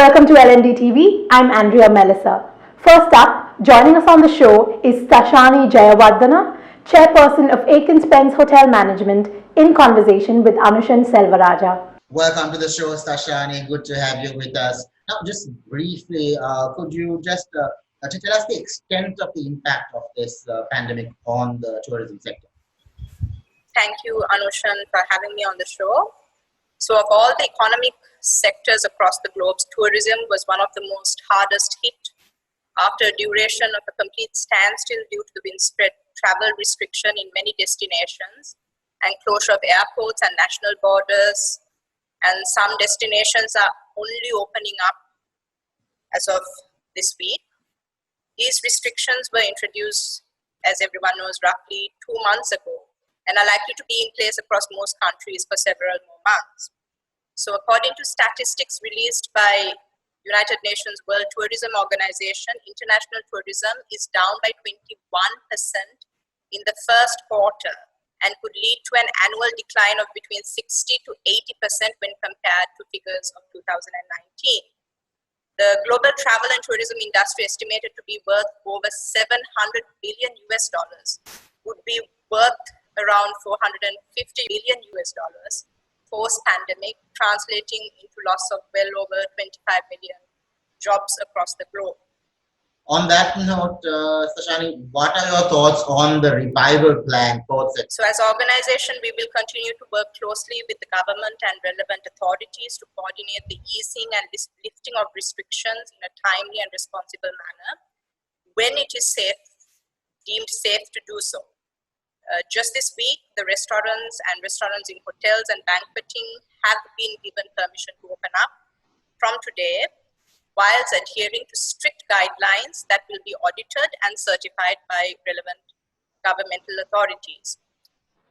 Welcome to LMDtv. I'm Andrea Melisa. First up, joining us on the show is Stasshani Jayawardena, Chairperson of Aitken Spence Hotel Management, in conversation with Anushan Selvarajah. Welcome to the show, Stasshani. Good to have you with us. Now, just briefly, could you just tell us the extent of the impact of this pandemic on the tourism sector? Thank you, Anushan, for having me on the show. So of all the economic sectors across the globe, tourism was one of the most hardest hit after a duration of a complete standstill due to the widespread travel restriction in many destinations and closure of airports and national borders. And some destinations are only opening up as of this week. These restrictions were introduced, as everyone knows, roughly 2 months ago, and are likely to be in place across most countries for several more months. So according to statistics released by United Nations World Tourism Organization, international tourism is down by 21% in the first quarter and could lead to an annual decline of between 60 to 80% when compared to figures of 2019. The global travel and tourism industry, estimated to be worth over $700 billion would be worth around $450 billion post-pandemic, translating into loss of well over 25 million jobs across the globe. On that note, Stasshani, what are your thoughts on the revival plan? So as an organization, we will continue to work closely with the government and relevant authorities to coordinate the easing and lifting of restrictions in a timely and responsible manner when it is deemed safe to do so. Just this week, the restaurants in hotels and banqueting have been given permission to open up from today, whilst adhering to strict guidelines that will be audited and certified by relevant governmental authorities.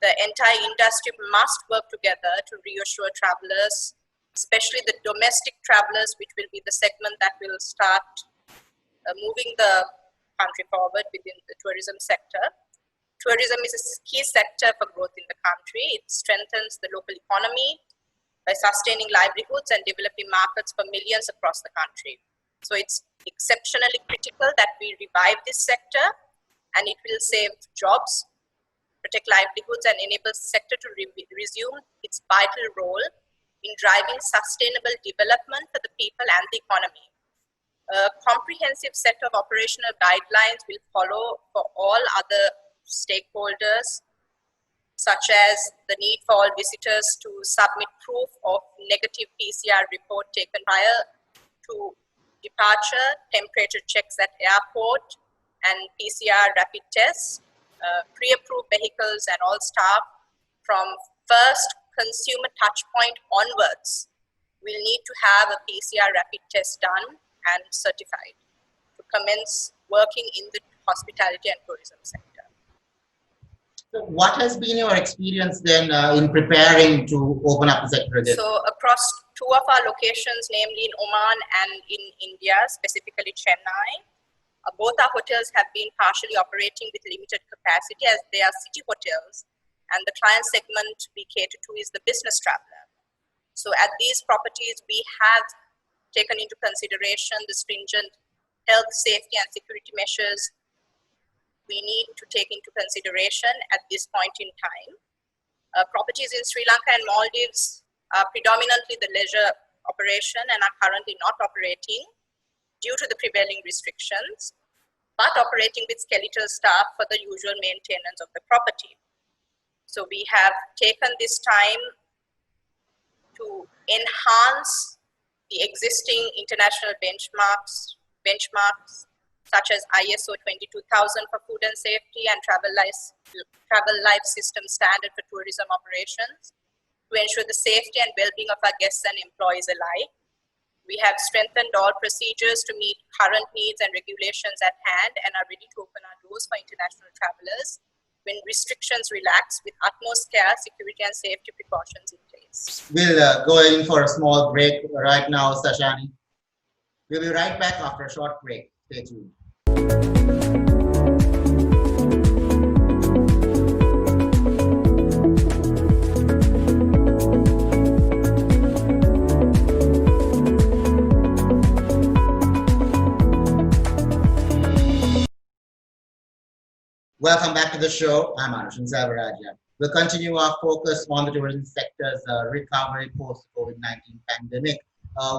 The entire industry must work together to reassure travelers, especially the domestic travelers, which will be the segment that will start moving the country forward within the tourism sector. Tourism is a key sector for growth in the country. It strengthens the local economy by sustaining livelihoods and developing markets for millions across the country. So it's exceptionally critical that we revive this sector, and it will save jobs, protect livelihoods, and enable the sector to resume its vital role in driving sustainable development for the people and the economy. A comprehensive set of operational guidelines will follow for all other stakeholders, such as the need for all visitors to submit proof of negative PCR report taken prior to departure, temperature checks at airport, and PCR rapid tests. Pre-approved vehicles and all staff from first consumer touchpoint onwards will need to have a PCR rapid test done and certified to commence working in the hospitality and tourism sector. So what has been your experience then in preparing to open up the sector again? So across 2 of our locations, namely in Oman and in India, specifically Chennai, both our hotels have been partially operating with limited capacity as they are city hotels, and the client segment we cater to is the business traveler. So at these properties, we have taken into consideration the stringent health, safety, and security measures we need to take into consideration at this point in time. Properties in Sri Lanka and Maldives are predominantly the leisure operation and are currently not operating due to the prevailing restrictions, but operating with skeletal staff for the usual maintenance of the property. So we have taken this time to enhance the existing international benchmarks such as ISO 22000 for food and safety and travel life system standard for tourism operations to ensure the safety and well-being of our guests and employees alike. We have strengthened all procedures to meet current needs and regulations at hand and are ready to open our doors for international travelers when restrictions relax with utmost care, security and safety precautions in place. We'll go in for a small break right now, Stasshani. We'll be right back after a short break. Stay tuned. Welcome back to the show. I'm Anushan Selvarajah. We'll continue our focus on the tourism sector's recovery post-COVID-19 pandemic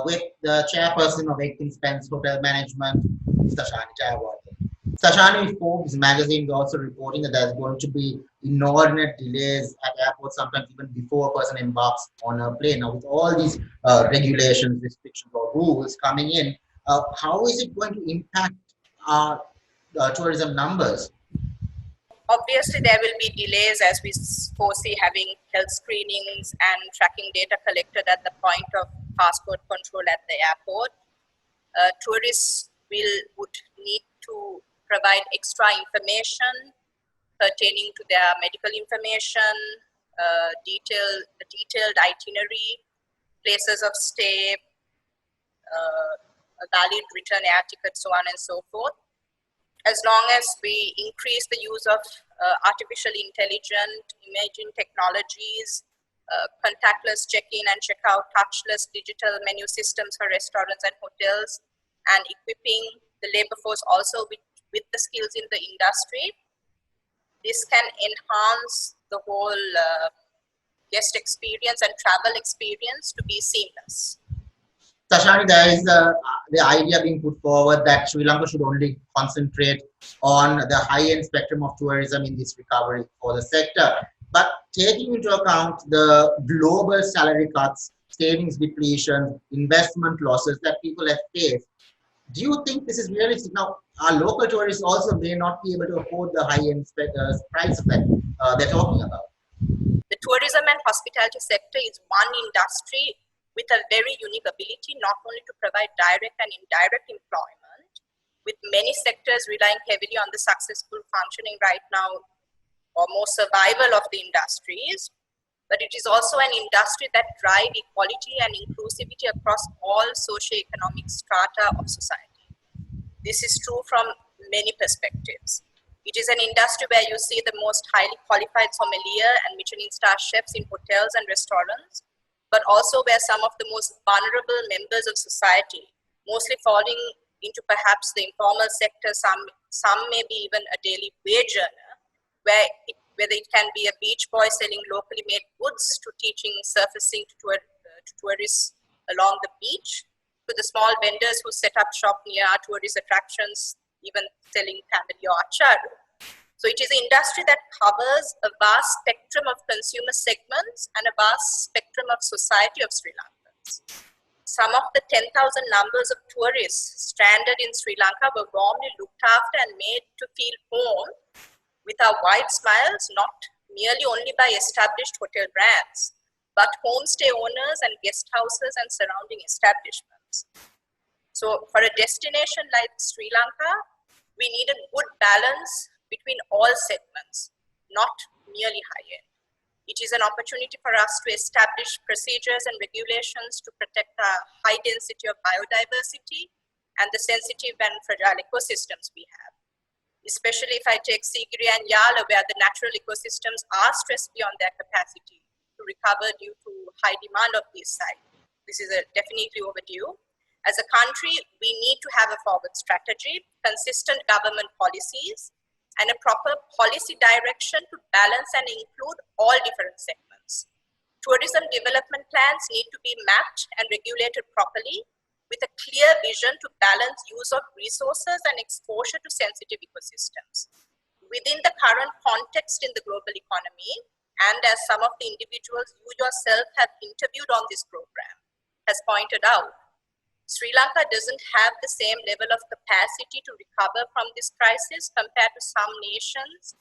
with the chairperson of Aitken Spence Hotel Management, Stasshani Jayawardena. Stasshani, Forbes magazine is also reporting that there's going to be inordinate delays at airports, sometimes even before a person embarks on a plane. Now, with all these regulations, restrictions, or rules coming in, how is it going to impact our tourism numbers? Obviously, there will be delays as we foresee having health screenings and tracking data collected at the point of passport control at the airport. Tourists would need to provide extra information pertaining to their medical information, detailed itinerary, places of stay, a valid return air ticket, so on and so forth. As long as we increase the use of artificial intelligent imaging technologies, contactless check-in and check-out, touchless digital menu systems for restaurants and hotels, and equipping the labor force also with the skills in the industry, this can enhance the whole guest experience and travel experience to be seamless. Stasshani, there is the idea being put forward that Sri Lanka should only concentrate on the high-end spectrum of tourism in this recovery for the sector. But taking into account the global salary cuts, savings depletion, investment losses that people have faced, do you think this is realistic? Now, our local tourists also may not be able to afford the high-end prices that they're talking about. The tourism and hospitality sector is one industry with a very unique ability not only to provide direct and indirect employment, with many sectors relying heavily on the successful functioning right now or more survival of the industries, but it is also an industry that drives equality and inclusivity across all socio-economic strata of society. This is true from many perspectives. It is an industry where you see the most highly qualified sommelier and Michelin star chefs in hotels and restaurants, but also where some of the most vulnerable members of society, mostly falling into perhaps the informal sector, some may be even a daily wage earner, whether it can be a beach boy selling locally made goods to teaching surfacing to tourists along the beach, to the small vendors who set up shop near our tourist attractions, even selling family or acharu. So it is an industry that covers a vast spectrum of consumer segments and a vast spectrum of society of Sri Lankans. Some of the 10,000 numbers of tourists stranded in Sri Lanka were warmly looked after and made to feel home with our wide smiles, not merely only by established hotel brands, but homestay owners and guest houses and surrounding establishments. So for a destination like Sri Lanka, we need a good balance between all segments, not merely high-end. It is an opportunity for us to establish procedures and regulations to protect the high density of biodiversity and the sensitive and fragile ecosystems we have. Especially if I take Sigiri and Yala, where the natural ecosystems are stressed beyond their capacity to recover due to high demand of these sites. This is definitely overdue. As a country, we need to have a forward strategy, consistent government policies, and a proper policy direction to balance and include all different segments. Tourism development plans need to be mapped and regulated properly with a clear vision to balance use of resources and exposure to sensitive ecosystems. Within the current context in the global economy, and as some of the individuals you yourself have interviewed on this program has pointed out, Sri Lanka doesn't have the same level of capacity to recover from this crisis compared to some nations,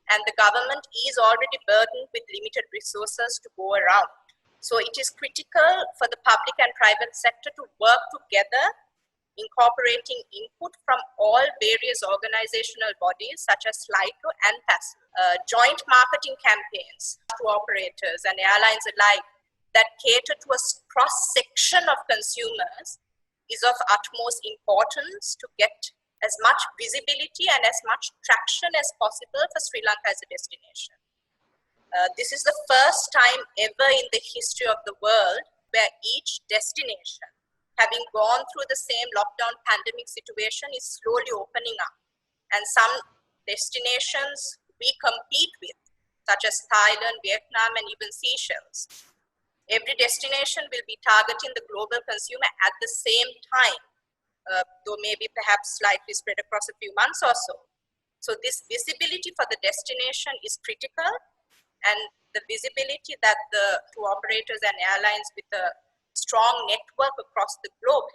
and the government is already burdened with limited resources to go around. So it is critical for the public and private sector to work together, incorporating input from all various organizational bodies such as LITO and PASL. Joint marketing campaigns to operators and airlines alike that cater to a cross-section of consumers is of utmost importance to get as much visibility and as much traction as possible for Sri Lanka as a destination. This is the first time ever in the history of the world where each destination, having gone through the same lockdown pandemic situation, is slowly opening up. And some destinations we compete with, such as Thailand, Vietnam, and even Seychelles. Every destination will be targeting the global consumer at the same time, though maybe perhaps slightly spread across a few months or so. So this visibility for the destination is critical, and the visibility that the tour operators and airlines with a strong network across the globe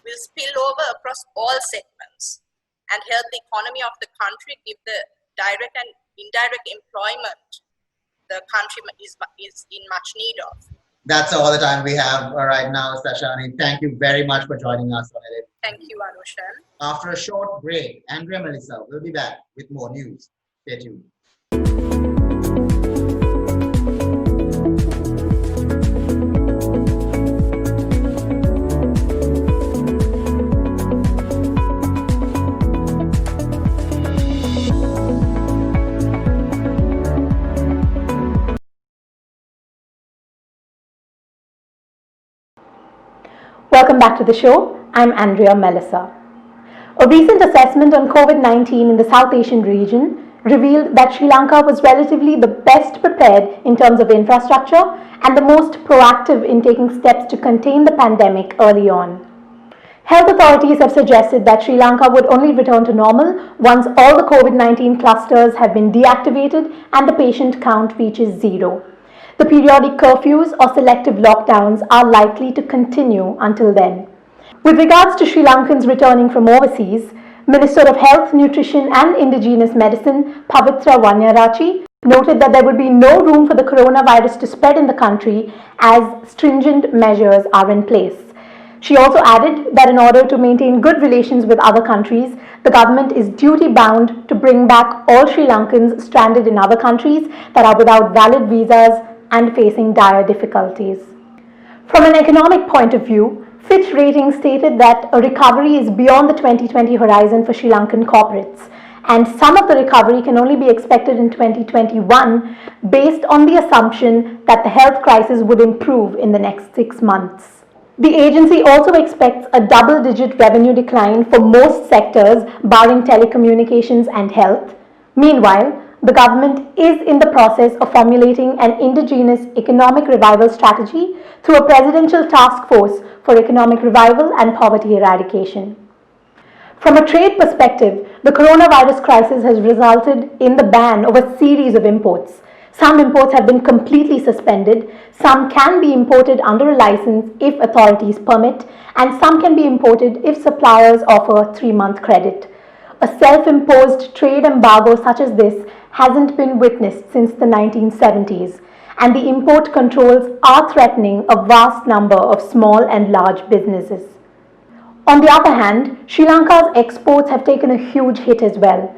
will spill over across all segments and help the economy of the country, give the direct and indirect employment the country is in much need of. That's all the time we have right now, Stasshani. Thank you very much for joining us on it. Thank you, Anushan. After a short break, Andrea Melisa will be back with more news. Stay tuned. Welcome back to the show. I'm Andrea Melisa. A recent assessment on COVID-19 in the South Asian region revealed that Sri Lanka was relatively the best prepared in terms of infrastructure and the most proactive in taking steps to contain the pandemic early on. Health authorities have suggested that Sri Lanka would only return to normal once all the COVID-19 clusters have been deactivated and the patient count reaches zero. The periodic curfews or selective lockdowns are likely to continue until then. With regards to Sri Lankans returning from overseas, Minister of Health, Nutrition and Indigenous Medicine, Pavitra Wanyarachi, noted that there would be no room for the coronavirus to spread in the country as stringent measures are in place. She also added that in order to maintain good relations with other countries, the government is duty-bound to bring back all Sri Lankans stranded in other countries that are without valid visas and facing dire difficulties. From an economic point of view, Fitch Ratings stated that a recovery is beyond the 2020 horizon for Sri Lankan corporates, and some of the recovery can only be expected in 2021 based on the assumption that the health crisis would improve in the next 6 months. The agency also expects a double-digit revenue decline for most sectors barring telecommunications and health. Meanwhile, the government is in the process of formulating an indigenous economic revival strategy through a presidential task force for economic revival and poverty eradication. From a trade perspective, the coronavirus crisis has resulted in the ban of a series of imports. Some imports have been completely suspended, some can be imported under a license if authorities permit, and some can be imported if suppliers offer 3-month credit. A self-imposed trade embargo such as this hasn't been witnessed since the 1970s, and the import controls are threatening a vast number of small and large businesses. On the other hand, Sri Lanka's exports have taken a huge hit as well.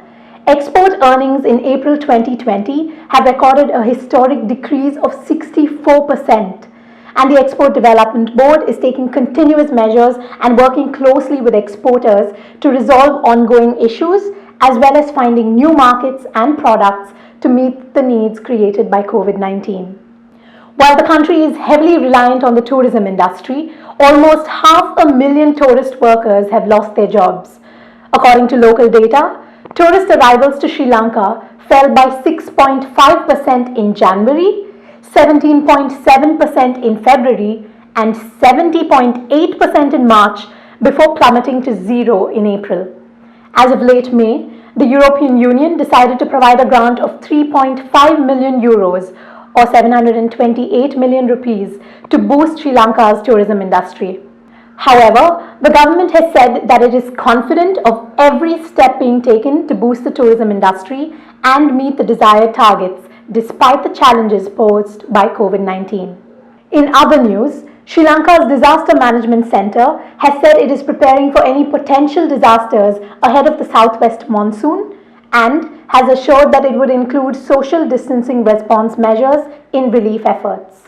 Export earnings in April 2020 have recorded a historic decrease of 64%, and the Export Development Board is taking continuous measures and working closely with exporters to resolve ongoing issues as well as finding new markets and products to meet the needs created by COVID-19. While the country is heavily reliant on the tourism industry, almost 500,000 tourist workers have lost their jobs. According to local data, tourist arrivals to Sri Lanka fell by 6.5% in January, 17.7% in February, and 70.8% in March before plummeting to zero in April. As of late May, the European Union decided to provide a grant of 3.5 million euros or 728 million rupees to boost Sri Lanka's tourism industry. However, the government has said that it is confident of every step being taken to boost the tourism industry and meet the desired targets despite the challenges posed by COVID-19. In other news, Sri Lanka's Disaster Management Centre has said it is preparing for any potential disasters ahead of the southwest monsoon and has assured that it would include social distancing response measures in relief efforts.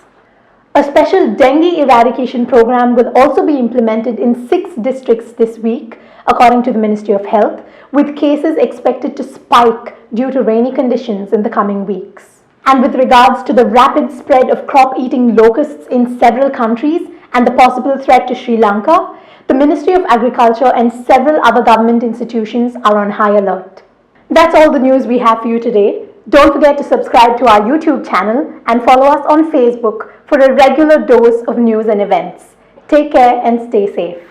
A special dengue eradication program will also be implemented in 6 districts this week, according to the Ministry of Health, with cases expected to spike due to rainy conditions in the coming weeks. And with regards to the rapid spread of crop-eating locusts in several countries and the possible threat to Sri Lanka, the Ministry of Agriculture and several other government institutions are on high alert. That's all the news we have for you today. Don't forget to subscribe to our YouTube channel and follow us on Facebook for a regular dose of news and events. Take care and stay safe.